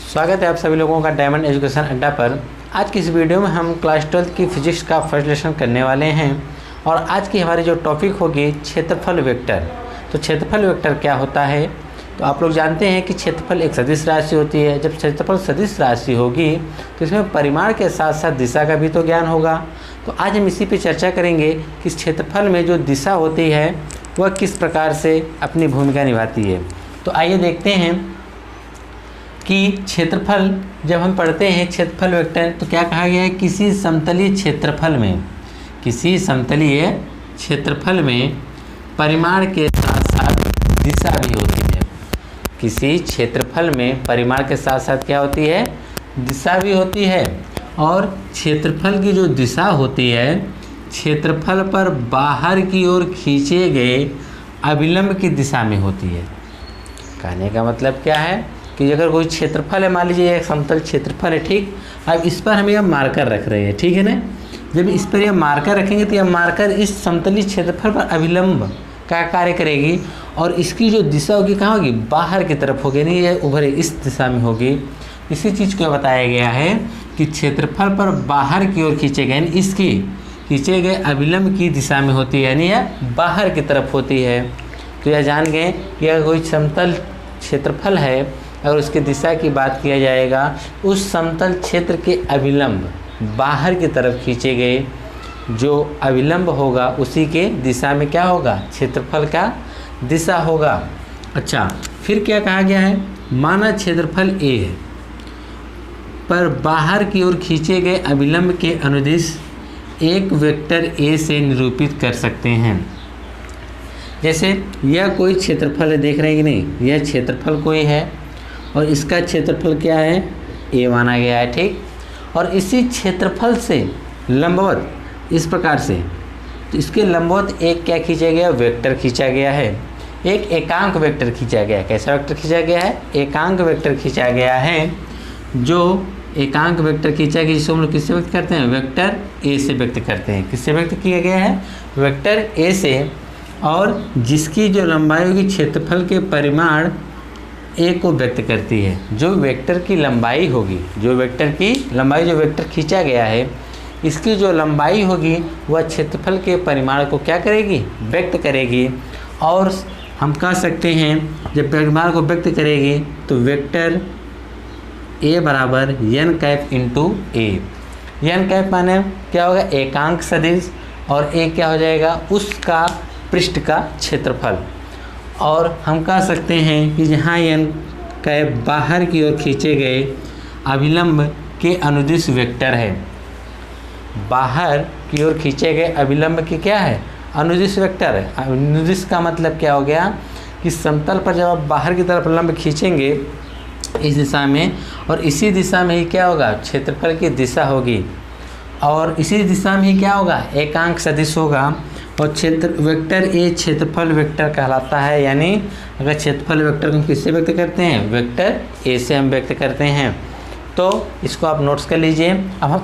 स्वागत है आप सभी लोगों का डायमंड एजुकेशन अड्डा पर। आज की इस वीडियो में हम क्लास 12 की फिजिक्स का फर्स्ट लेसन करने वाले हैं और आज की हमारी जो टॉपिक होगी क्षेत्रफल वेक्टर। तो क्षेत्रफल वेक्टर क्या होता है? तो आप लोग जानते हैं कि क्षेत्रफल एक सदिश राशि होती है। जब क्षेत्रफल सदिश राशि होगी तो इसमें परिमाण के साथ साथ दिशा का भी तो ज्ञान होगा। तो आज हम इसी पे चर्चा करेंगे कि क्षेत्रफल में जो दिशा होती है वह किस प्रकार से अपनी भूमिका निभाती है। तो आइए देखते हैं कि क्षेत्रफल जब हम पढ़ते हैं क्षेत्रफल वेक्टर तो क्या कहा गया है, किसी समतलीय क्षेत्रफल में परिमाण के साथ साथ दिशा भी होती है। किसी क्षेत्रफल में परिमाण के साथ साथ क्या होती है, दिशा भी होती है। और क्षेत्रफल की जो दिशा होती है क्षेत्रफल पर बाहर की ओर खींचे गए अभिलंब की दिशा में होती है। कहने का मतलब क्या है कि अगर कोई क्षेत्रफल है, मान लीजिए एक समतल क्षेत्रफल है, ठीक। अब इस पर हम यह मार्कर रख रहे हैं, ठीक है ना। जब इस पर यह मार्कर रखेंगे तो यह मार्कर इस समतलीय क्षेत्रफल पर अभिलंब का कार्य करेगी और इसकी जो दिशा होगी कहाँ होगी, बाहर की तरफ होगी, नहीं यह उभरे इस दिशा में होगी। इसी चीज़ को बताया गया है कि क्षेत्रफल पर बाहर की ओर खींचे गए, इसकी खींचे गए अभिलंब की दिशा में होती है, यानी यह बाहर की तरफ होती है। तो यह जान गए कि अगर कोई समतल क्षेत्रफल है, अगर उसकी दिशा की बात किया जाएगा, उस समतल क्षेत्र के अभिलंब बाहर की तरफ खींचे गए जो अभिलंब होगा उसी के दिशा में क्या होगा, क्षेत्रफल का दिशा होगा। अच्छा, फिर क्या कहा गया है, माना क्षेत्रफल ए है पर बाहर की ओर खींचे गए अभिलंब के अनुदिश एक वेक्टर ए से निरूपित कर सकते हैं। जैसे यह कोई क्षेत्रफल है, देख रहे हैं कि नहीं, यह क्षेत्रफल कोई है और इसका क्षेत्रफल क्या है, ए माना गया है, ठीक। और इसी क्षेत्रफल से लंबवत इस प्रकार से, तो इसके लंबवत एक क्या खींचा गया, वेक्टर खींचा गया है, एक एकांक वेक्टर खींचा गया है। कैसा वेक्टर खींचा गया है, एकांक वेक्टर खींचा गया है। जो एकांक वेक्टर खींचा गया जिसको हम लोग किससे व्यक्त करते हैं, वेक्टर ए से व्यक्त करते हैं। किससे व्यक्त किया गया है, वेक्टर ए से, और जिसकी जो लंबाई होगी क्षेत्रफल के परिमाण ए को व्यक्त करती है। जो वेक्टर की लंबाई होगी, जो वेक्टर खींचा गया है, इसकी जो लंबाई होगी वह क्षेत्रफल के परिमाण को क्या करेगी, व्यक्त करेगी। और हम कह सकते हैं जब परिमाण को व्यक्त करेगी तो वेक्टर ए बराबर एन कैप इंटू ए। एन कैप माने क्या होगा, एकांक सदिश, और ए क्या हो जाएगा, उसका पृष्ठ का क्षेत्रफल। और हम कह सकते हैं कि जहाँ एन कैप बाहर की ओर खींचे गए अभिलंब के अनुदिश वेक्टर है, बाहर की ओर खींचे गए अभिलंब की क्या है, अनुदिश वेक्टर है। अनुदिश का मतलब क्या हो गया कि समतल पर जब आप बाहर की तरफ लंब खींचेंगे इस दिशा में, और इसी दिशा में ही क्या होगा, क्षेत्रफल की दिशा होगी, और इसी दिशा में ही क्या होगा, एकांक सदिश होगा। और वेक्टर ए क्षेत्रफल वेक्टर कहलाता है। यानी अगर क्षेत्रफल वेक्टर को हम किससे व्यक्त करते हैं, वेक्टर ए से हम व्यक्त करते हैं। तो इसको आप नोट्स कर लीजिए। अब हम